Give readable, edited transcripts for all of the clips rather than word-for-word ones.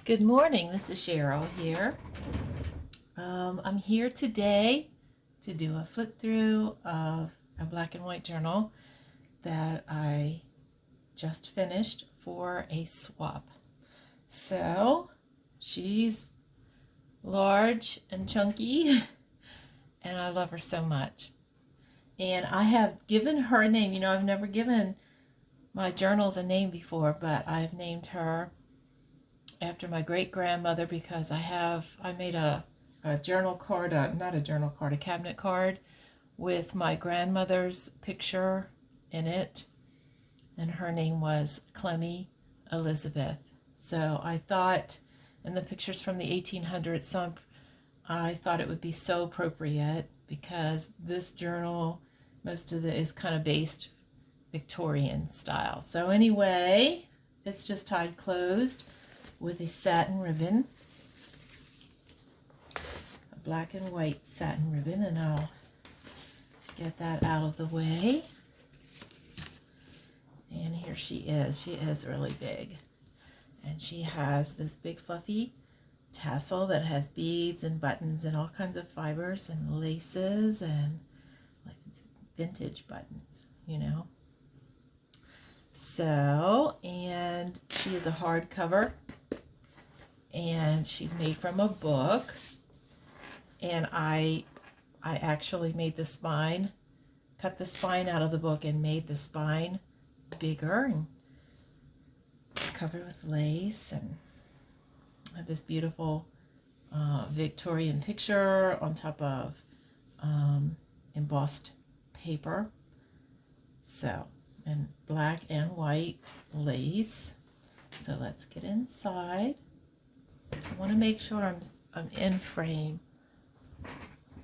Good morning, this is Cheryl here. I'm here today to do a flip through of a black and white journal that I just finished for a swap. So she's large and chunky and I love her so much. And I have given her a name. You know, I've never given my journals a name before, but I've named her after my great-grandmother because I made a journal card, not a journal card, a cabinet card with my grandmother's picture in it, and her name was Clemmy Elizabeth. So I thought, and the picture's from the 1800s, so I thought it would be so appropriate because this journal, most of it is kind of based Victorian style. So anyway, it's just tied closed with a satin ribbon, a black and white satin ribbon, and I'll get that out of the way. And here she is. She is really big. And she has this big fluffy tassel that has beads and buttons and all kinds of fibers and laces and like vintage buttons, you know. So, and she is a hardcover, and she's made from a book, and I actually made the spine, cut the spine out of the book and made the spine bigger, and it's covered with lace, and I have this beautiful Victorian picture on top of embossed paper, so, and black and white lace. So let's get inside. I want to make sure I'm in frame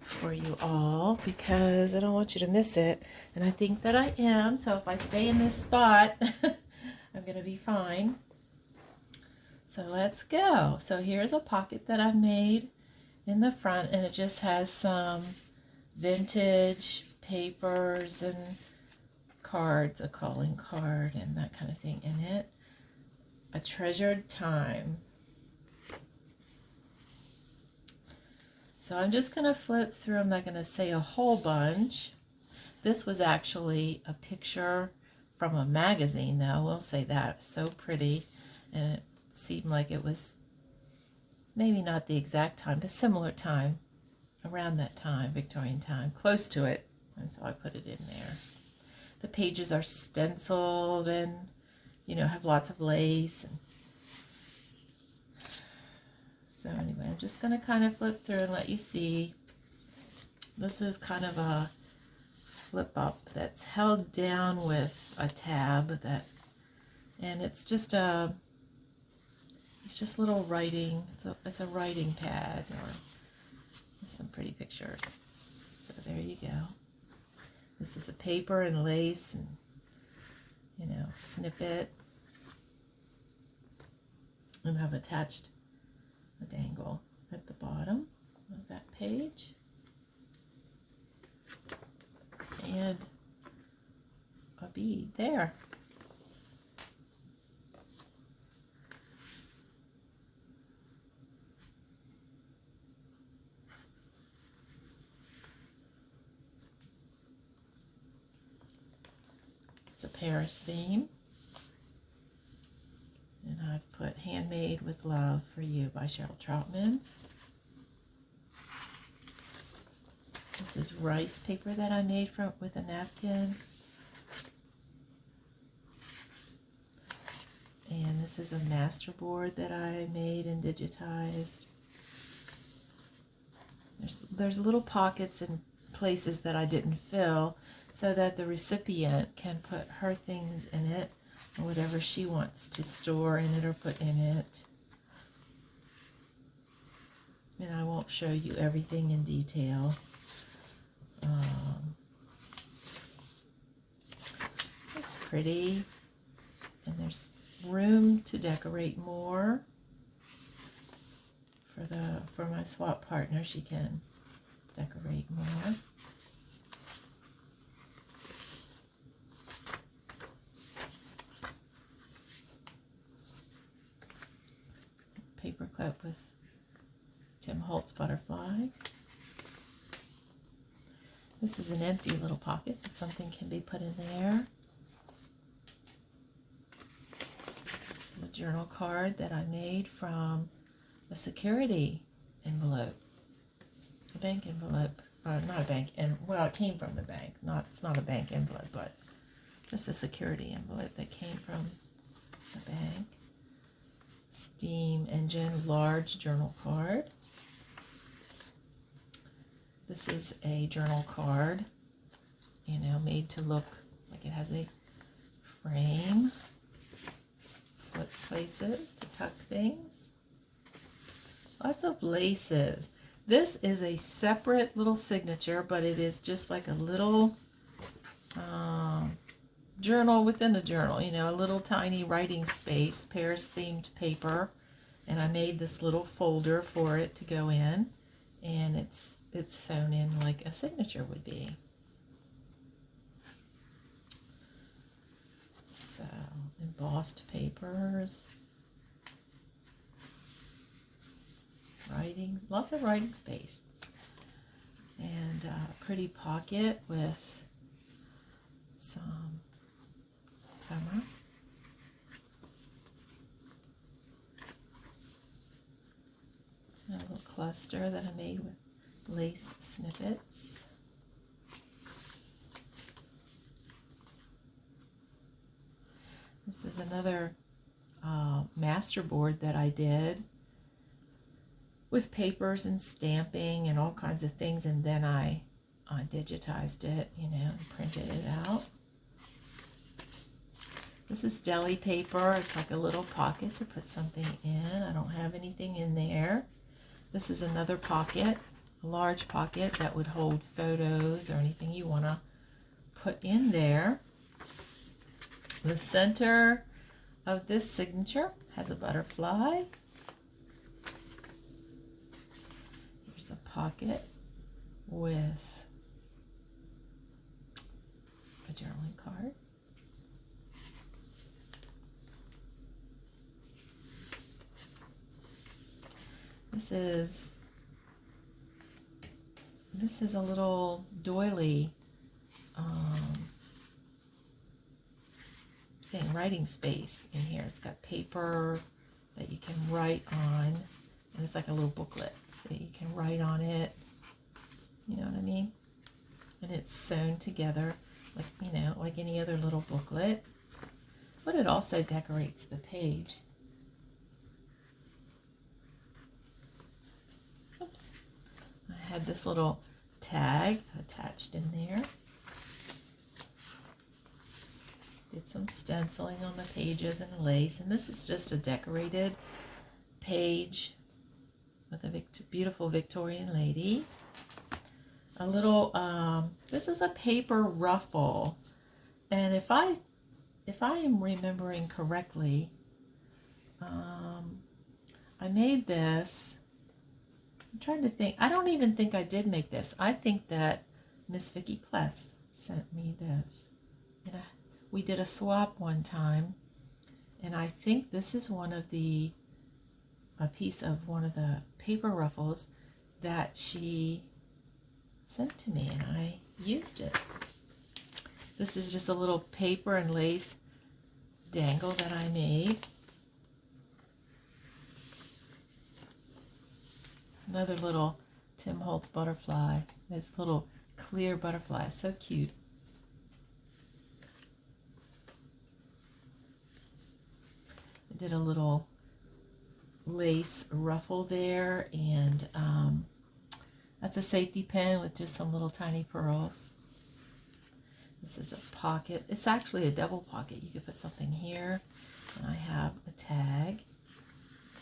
for you all because I don't want you to miss it, and I think that I am. So if I stay in this spot, I'm gonna be fine. So let's go. So here's a pocket that I made in the front, and it just has some vintage papers and cards, a calling card and that kind of thing in it. A treasured time. So I'm just going to flip through. I'm not going to say a whole bunch. This was actually a picture from a magazine, though. We'll say that. It was so pretty, and it seemed like it was maybe not the exact time, but similar time, around that time, Victorian time, close to it, and so I put it in there. The pages are stenciled and, you know, have lots of lace. So anyway, I'm just going to kind of flip through and let you see. This is kind of a flip up that's held down with a tab that, and it's just little writing. It's a writing pad or some pretty pictures. So there you go. This is a paper and lace and, you know, snippet. And I've attached a dangle at the bottom of that page, and a bead there. It's a Paris theme. And I've put Handmade with Love for You by Cheryl Troutman. This is rice paper that I made with a napkin. And this is a masterboard that I made and digitized. There's little pockets and places that I didn't fill so that the recipient can put her things in it, or whatever she wants to store in it or put in it. And I won't show you everything in detail. It's pretty, and there's room to decorate more for my swap partner. She can decorate more. paper clip with Tim Holtz butterfly. This is an empty little pocket, but something can be put in there. This is a journal card that I made from a security envelope, a bank envelope. Not a bank, and well, it came from the bank. It's not a bank envelope, but just a security envelope that came from the bank. Steam engine large journal card. This is a journal card, you know, made to look like it has a frame, flip places to tuck things. Lots of laces. This is a separate little signature, but it is just like a little journal within a journal, you know, a little tiny writing space, Paris themed paper. And I made this little folder for it to go in, and it's sewn in like a signature would be. So, embossed papers. Writings, lots of writing space, and a pretty pocket with some camera. And a little cluster that I made with lace snippets. This is another master board that I did with papers and stamping and all kinds of things, and then I digitized it, you know, and printed it out. This is deli paper. It's like a little pocket to put something in. I don't have anything in there. This is another pocket, a large pocket that would hold photos or anything you want to put in there. The center of this signature has a butterfly. Here's a pocket with a journaling card. This is a little doily thing, writing space in here. It's got paper that you can write on, and it's like a little booklet, so you can write on it, you know what I mean? And it's sewn together like, you know, like any other little booklet, but it also decorates the page. Oops. I had this little tag attached in there. Did some stenciling on the pages and lace, and this is just a decorated page with a beautiful Victorian lady. A little, this is a paper ruffle, and if I am remembering correctly, I made this. I'm trying to think. I don't even think I did make this. I think that Miss Vicki Pless sent me this. And we did a swap one time, and I think this is a piece of one of the paper ruffles that she sent to me, and I used it. This is just a little paper and lace dangle that I made. Another little Tim Holtz butterfly. This little clear butterfly is so cute. I did a little lace ruffle there, and that's a safety pin with just some little tiny pearls. This is a pocket. It's actually a double pocket. You could put something here, and I have a tag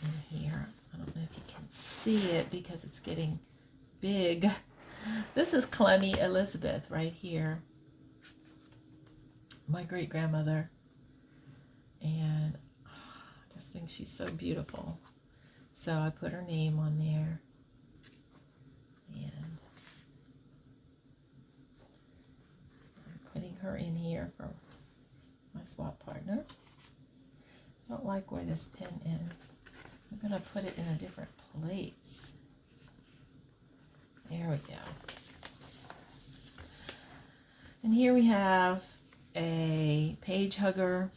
in here. I don't know if you can see it because it's getting big. This is Clemmy Elizabeth right here, my great-grandmother, and I just think she's so beautiful. So I put her name on there, and I'm putting her in here for my swap partner. Don't like where this pin is. I'm going to put it in a different place. There we go. And here we have a page hugger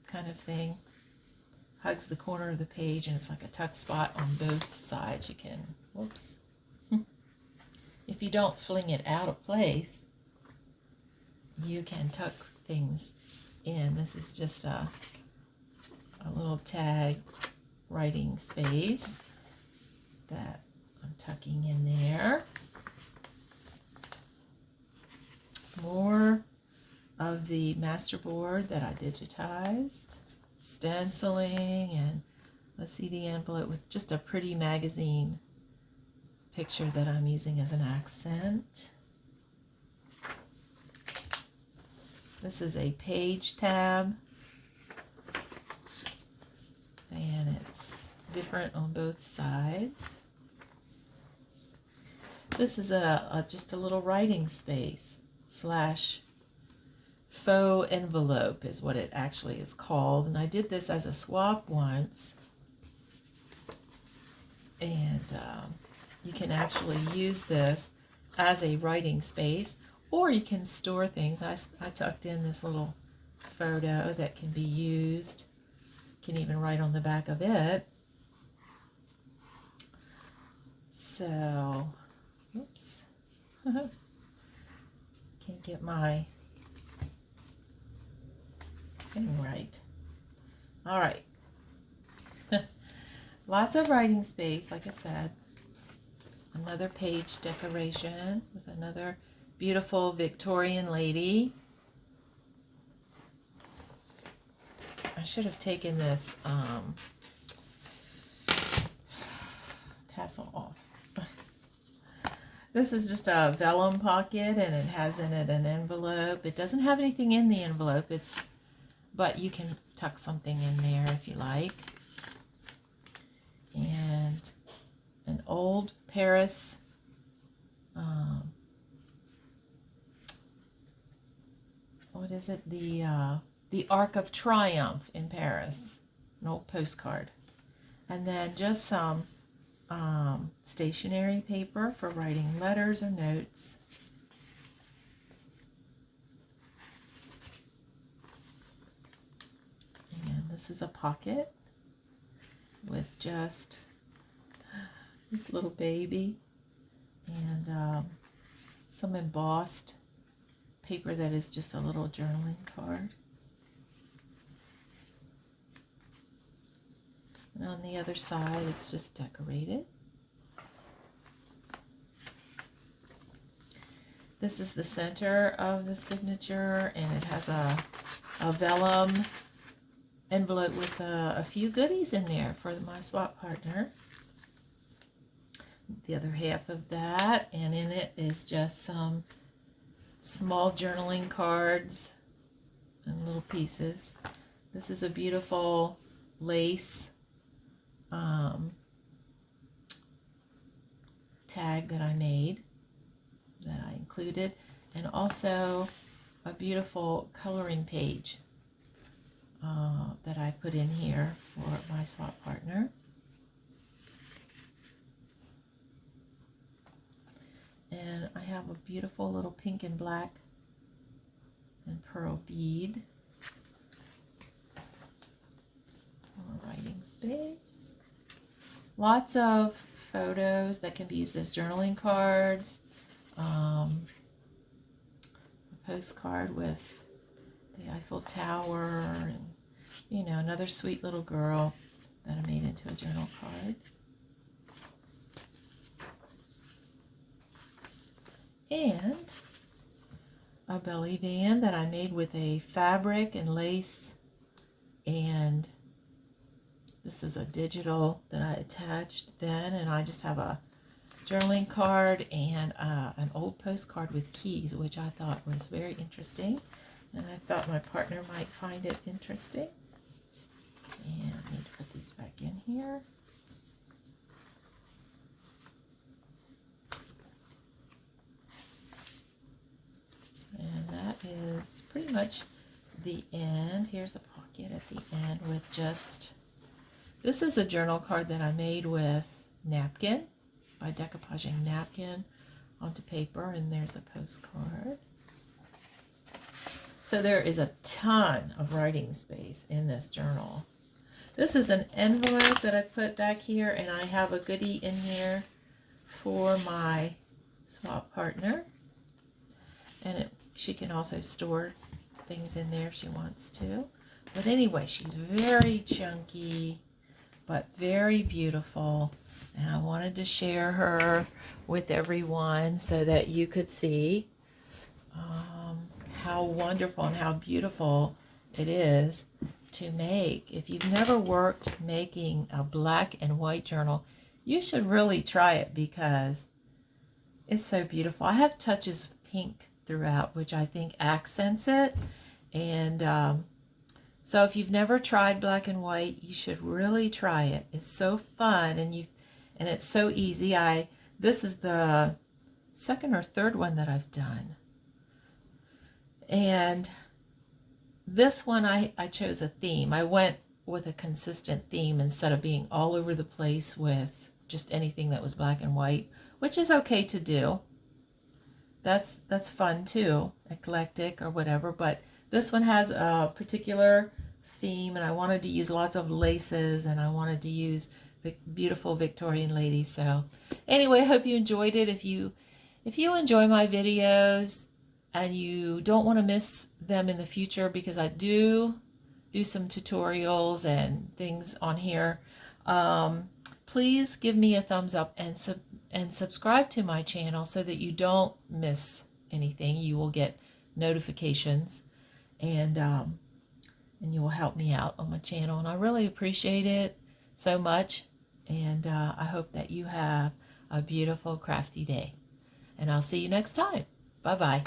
kind of thing. Hugs the corner of the page, and it's like a tuck spot on both sides. You can, whoops. If you don't fling it out of place, you can tuck things in. This is just a little tag writing space that I'm tucking in there. More of the masterboard that I digitized, stenciling, and a CD envelope with just a pretty magazine picture that I'm using as an accent. This is a page tab, and it's different on both sides. This is just a little writing space slash faux envelope is what it actually is called, and I did this as a swap once, and you can actually use this as a writing space, or you can store things. I tucked in this little photo that can be used. You can even write on the back of it. So, oops. Can't get my thing right. All right. Lots of writing space, like I said. Another page decoration with another beautiful Victorian lady. I should have taken this tassel off. This is just a vellum pocket, and it has in it an envelope. It doesn't have anything in the envelope, but you can tuck something in there if you like. And an old Paris what is it? The Arc of Triumph in Paris, an old postcard. And then just some stationery paper for writing letters or notes. And this is a pocket with just this little baby and some embossed paper that is just a little journaling card. And on the other side, it's just decorated. This is the center of the signature, and it has a vellum envelope with a few goodies in there for my swap partner. The other half of that, and in it is just some small journaling cards and little pieces. This is a beautiful lace tag that I made, that I included, and also a beautiful coloring page that I put in here for my swap partner. And I have a beautiful little pink and black and pearl bead. More writing space. Lots of photos that can be used as journaling cards. A postcard with the Eiffel Tower, and you know, another sweet little girl that I made into a journal card. And a belly band that I made with a fabric and lace, and this is a digital that I attached then, and I just have a journaling card and an old postcard with keys, which I thought was very interesting, and I thought my partner might find it interesting. And I need to put these back in here. And that is pretty much the end. Here's a pocket at the end with just This is a journal card that I made with napkin, by decoupaging napkin onto paper, and there's a postcard. So there is a ton of writing space in this journal. This is an envelope that I put back here, and I have a goodie in here for my swap partner. And she can also store things in there if she wants to. But anyway, she's very chunky, but very beautiful. And I wanted to share her with everyone so that you could see how wonderful and how beautiful it is to make. If you've never worked making a black and white journal, you should really try it because it's so beautiful. I have touches of pink throughout, which I think accents it. And so if you've never tried black and white, you should really try it. It's so fun, and it's so easy. This is the second or third one that I've done. And this one I chose a theme. I went with a consistent theme instead of being all over the place with just anything that was black and white, which is okay to do. That's fun too, eclectic or whatever, but this one has a particular theme, and I wanted to use lots of laces, and I wanted to use beautiful Victorian ladies. So anyway, I hope you enjoyed it. If you enjoy my videos and you don't want to miss them in the future, because I do some tutorials and things on here, please give me a thumbs up and subscribe to my channel so that you don't miss anything. You will get notifications, and you will help me out on my channel, and I really appreciate it so much. And I hope that you have a beautiful crafty day, and I'll see you next time. Bye bye.